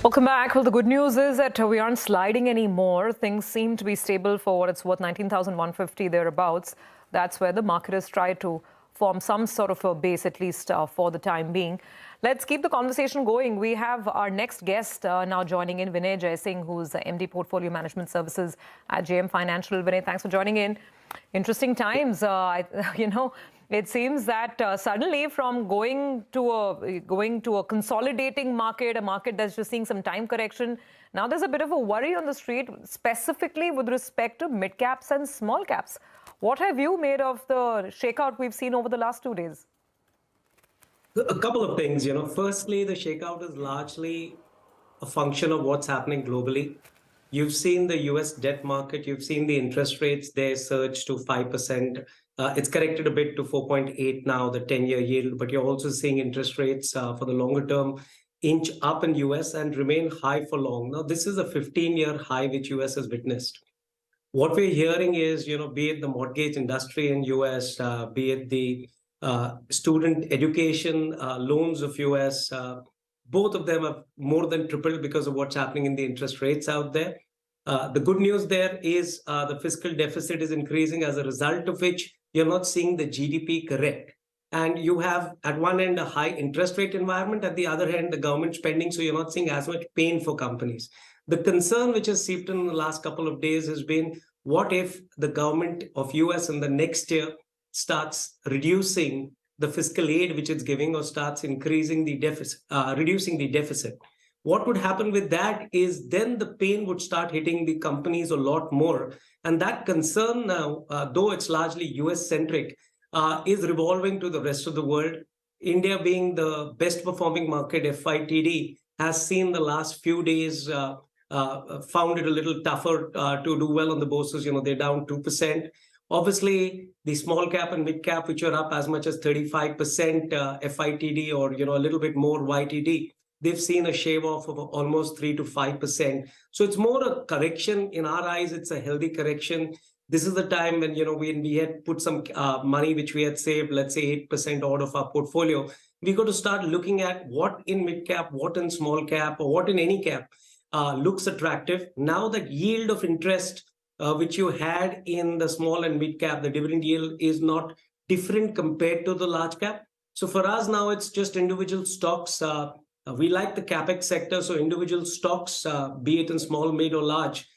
Welcome back. Well, the good news is that we aren't sliding anymore. Things seem to be stable for what it's worth, 19,150 thereabouts. That's where the market has tried to form some sort of a base, at least for the time being. Let's keep the conversation going. We have our next guest now joining in, Vinay Jaisingh, who's the MD Portfolio Management Services at JM Financial. Vinay, thanks for joining in. Interesting times. It seems that suddenly from going to a consolidating market, a market that's just seeing some time correction, now there's a bit of a worry on the street, specifically with respect to mid caps and small caps. What have you made of the shakeout we've seen over the last 2 days? A couple of things, Firstly, the shakeout is largely a function of what's happening globally. You've seen the US debt market, you've seen the interest rates there surge to 5%. It's corrected a bit to 4.8 now, the 10-year yield, but you're also seeing interest rates for the longer term inch up in US and remain high for long. Now, this is a 15-year high which US has witnessed. What we're hearing is, be it the mortgage industry in US, be it the student education loans of US, both of them have more than tripled because of what's happening in the interest rates out there. The good news there is the fiscal deficit is increasing, as a result of which you're not seeing the GDP correct. And you have, at one end, a high interest rate environment, at the other hand, the government spending, so you're not seeing as much pain for companies. The concern which has seeped in the last couple of days has been, what if the government of US in the next year starts reducing the fiscal aid which it's giving, or starts increasing the deficit, reducing the deficit? What would happen with that is then the pain would start hitting the companies a lot more. And that concern now, though it's largely US-centric, is revolving to the rest of the world. India, being the best performing market, FYTD, has seen the last few days found it a little tougher to do well on the bourses. They're down 2%. Obviously, the small cap and mid cap, which are up as much as 35% FYTD, or a little bit more YTD, they've seen a shave off of almost 3 to 5%. So it's more a correction. In our eyes, it's a healthy correction. This is the time when, we had put some money which we had saved, let's say 8% out of our portfolio. We got to start looking at what in mid cap, what in small cap, or what in any cap looks attractive. Now that yield of interest which you had in the small and mid cap, the dividend yield is not different compared to the large cap. So for us now, it's just individual stocks. We like the capex sector, so individual stocks, be it in small, mid, or large,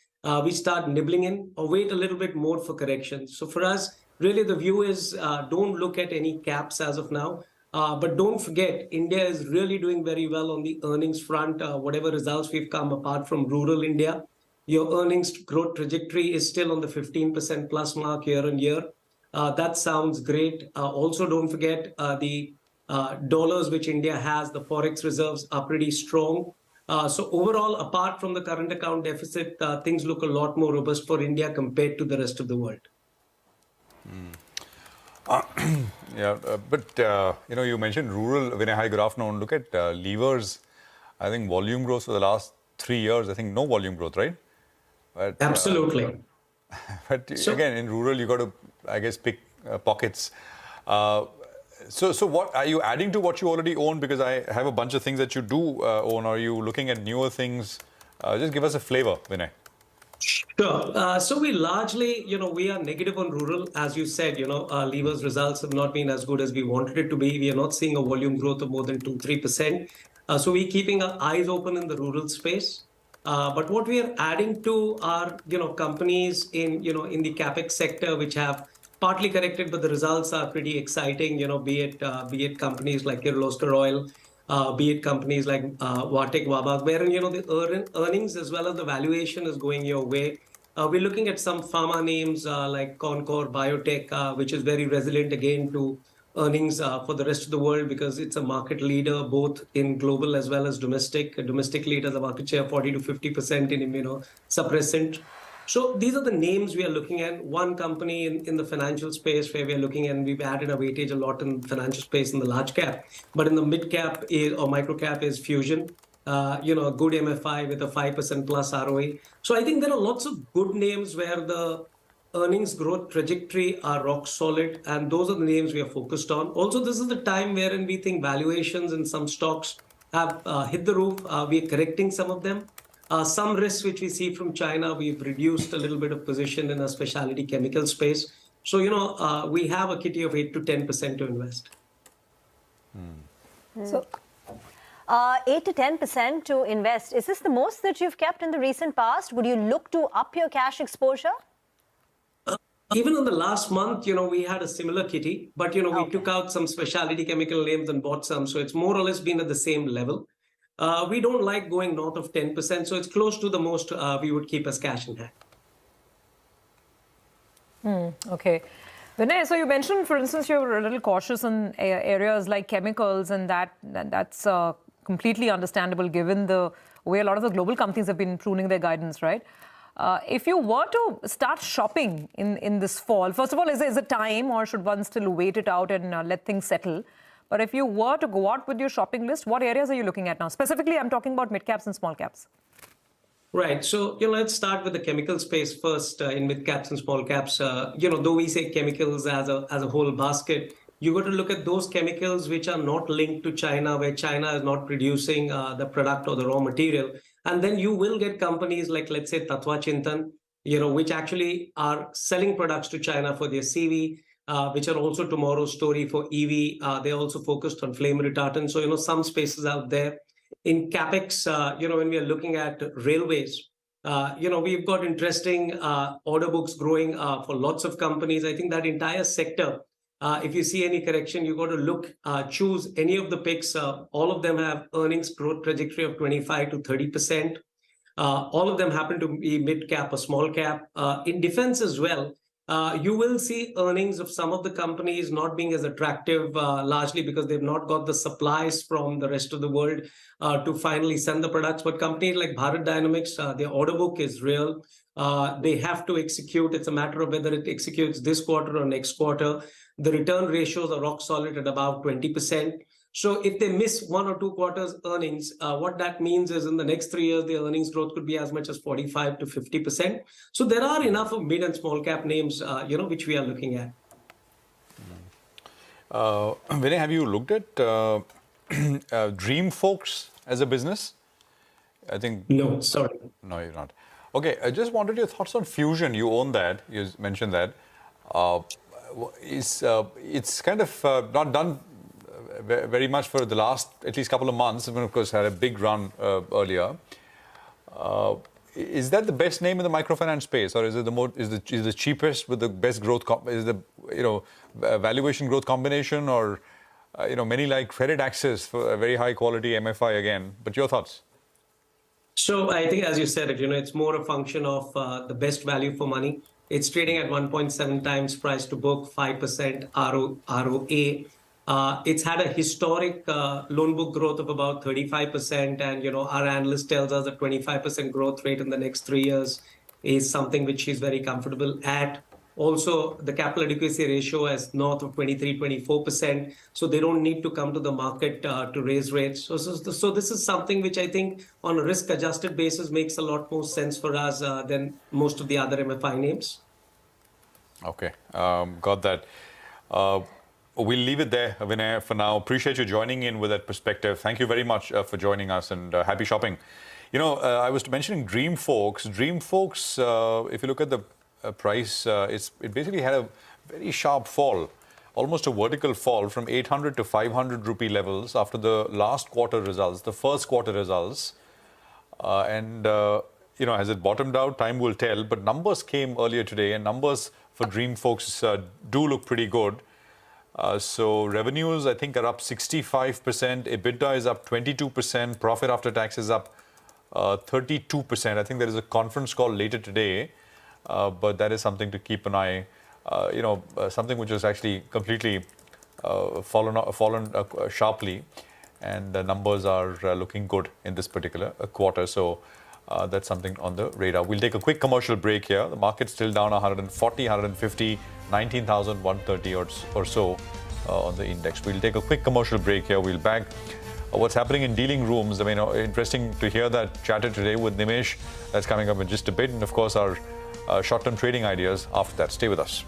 we start nibbling in, or wait a little bit more for corrections. So for us, really the view is don't look at any caps as of now. But don't forget, India is really doing very well on the earnings front. Whatever results we've come, apart from rural India, your earnings growth trajectory is still on the 15% plus mark year on year. That sounds great. Also, don't forget the dollars which India has, the forex reserves are pretty strong. So overall, apart from the current account deficit, things look a lot more robust for India compared to the rest of the world. You mentioned rural. Vinay, hi, good afternoon. Look at levers. I think volume growth for the last 3 years, I think no volume growth, right? But, absolutely. Again, in rural, you got to, I guess, pick pockets. So what are you adding to what you already own? Because I have a bunch of things that you do own. Are you looking at newer things? Just give us a flavor, Vinay. Sure. So we largely, we are negative on rural. As you said, levers results have not been as good as we wanted it to be. We are not seeing a volume growth of more than 2-3%. So we're keeping our eyes open in the rural space. But what we are adding to are, companies in the capex sector, which have partly corrected, but the results are pretty exciting. Be it companies like Kirloskar Oil, be it companies like Wartek Wabag, wherein the earnings as well as the valuation is going your way. We're looking at some pharma names like Concor Biotech, which is very resilient again to earnings for the rest of the world, because it's a market leader both in global as well as domestic. Domestically, it has a market share of 40 to 50% in immunosuppressant. So these are the names we are looking at. One company in the financial space where we are looking, and we've added a weightage a lot in financial space in the large cap, but in the mid cap or micro cap is Fusion. A good MFI with a 5% plus ROA. So I think there are lots of good names where the earnings growth trajectory are rock solid, and those are the names we are focused on. Also, this is the time wherein we think valuations in some stocks have hit the roof. We're correcting some of them. Some risks which we see from China, we've reduced a little bit of position in a specialty chemical space. So, we have a kitty of 8 to 10% to invest. So, 8 to 10% to invest. Is this the most that you've kept in the recent past? Would you look to up your cash exposure? Even in the last month, we had a similar kitty, but, we took out some specialty chemical names and bought some. So it's more or less been at the same level. We don't like going north of 10%. So it's close to the most we would keep as cash in hand. okay. Vinay, so you mentioned, for instance, you were a little cautious in areas like chemicals, and that's completely understandable given the way a lot of the global companies have been pruning their guidance, right? If you were to start shopping in this fall, first of all, is it time, or should one still wait it out and let things settle? But if you were to go out with your shopping list, what areas are you looking at now? Specifically, I'm talking about mid caps and small caps. Right. So, let's start with the chemical space first in mid caps and small caps. Though we say chemicals as a whole basket, you got to look at those chemicals which are not linked to China, where China is not producing the product or the raw material. And then you will get companies like, let's say, Tatva Chintan, which actually are selling products to China for their CV, which are also tomorrow's story for EV. They're also focused on flame retardant. So, some spaces out there. In CapEx, when we are looking at railways, we've got interesting order books growing for lots of companies. I think that entire sector, if you see any correction, you got to choose any of the picks. All of them have earnings growth trajectory of 25 to 30%. All of them happen to be mid cap or small cap. In defense as well, you will see earnings of some of the companies not being as attractive, largely because they've not got the supplies from the rest of the world to finally send the products. But companies like Bharat Dynamics, their order book is real. They have to execute. It's a matter of whether it executes this quarter or next quarter. The return ratios are rock solid at about 20%. So if they miss 1 or 2 quarters earnings, what that means is in the next 3 years, the earnings growth could be as much as 45 to 50%. So there are enough of mid and small cap names, which we are looking at. Vinay, have you looked at Dreamforks as a business? I think... No, sorry. No, you're not. Okay, I just wanted your thoughts on Fusion. You own that. You mentioned that. It's kind of not done very much for the last at least couple of months. Even of course had a big run earlier. Is that the best name in the microfinance space, or is it the cheapest with the best growth? Is the valuation growth combination, or many like Credit Access for a very high quality MFI again? But your thoughts? So I think, as you said, it's more a function of the best value for money. It's trading at 1.7 times price to book, 5% ROA. It's had a historic loan book growth of about 35%. And, our analyst tells us that 25% growth rate in the next 3 years is something which he's very comfortable at. Also, the capital adequacy ratio is north of 23-24%. So they don't need to come to the market to raise rates. So this is something which I think on a risk-adjusted basis makes a lot more sense for us than most of the other MFI names. Okay, got that. We'll leave it there, Vinay, for now. Appreciate you joining in with that perspective. Thank you very much for joining us, and happy shopping. I was mentioning Dreamforks. Dreamforks, if you look at the price, it basically had a very sharp fall, almost a vertical fall from 800 to 500 rupee levels after the last quarter results, the first quarter results. Has it bottomed out? Time will tell. But numbers came earlier today, and numbers for Dreamforks do look pretty good. So revenues, I think, are up 65%. EBITDA is up 22%. Profit after tax is up 32%. I think there is a conference call later today. But that is something to keep an eye. Something which has actually completely fallen sharply, and the numbers are looking good in this particular quarter. So that's something on the radar. We'll take a quick commercial break here. The market's still down 140, 150, 19,130 or so on the index. We'll take a quick commercial break here. We'll back what's happening in dealing rooms. I mean, interesting to hear that chatter today with Nimesh. That's coming up in just a bit, and of course our short-term trading ideas after that. Stay with us.